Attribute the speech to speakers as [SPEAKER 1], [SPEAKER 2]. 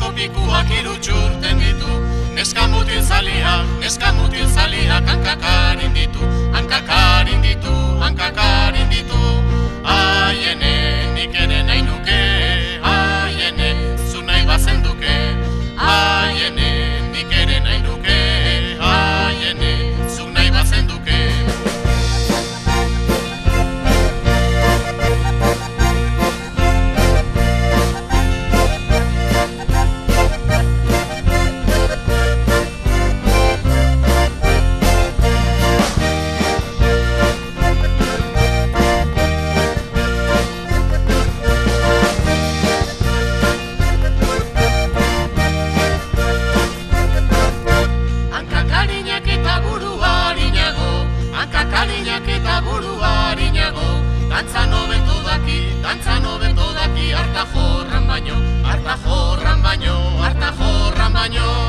[SPEAKER 1] Txoko pikuak irutxurten ditu, neska mutil zaliak hankakarin ditu, hankakarin ditu, hankakarin ditu. Aiene, nik ere nahi nuke, aiene, zu nahi bazen duke. Aiene, nik ere nahi nuke, aiene, zu nahi bazen duke. Hankakarinak eta burua harinago, dantzan hobeto daki, harta jorran baino, harta jorran baino, harta jorran baino.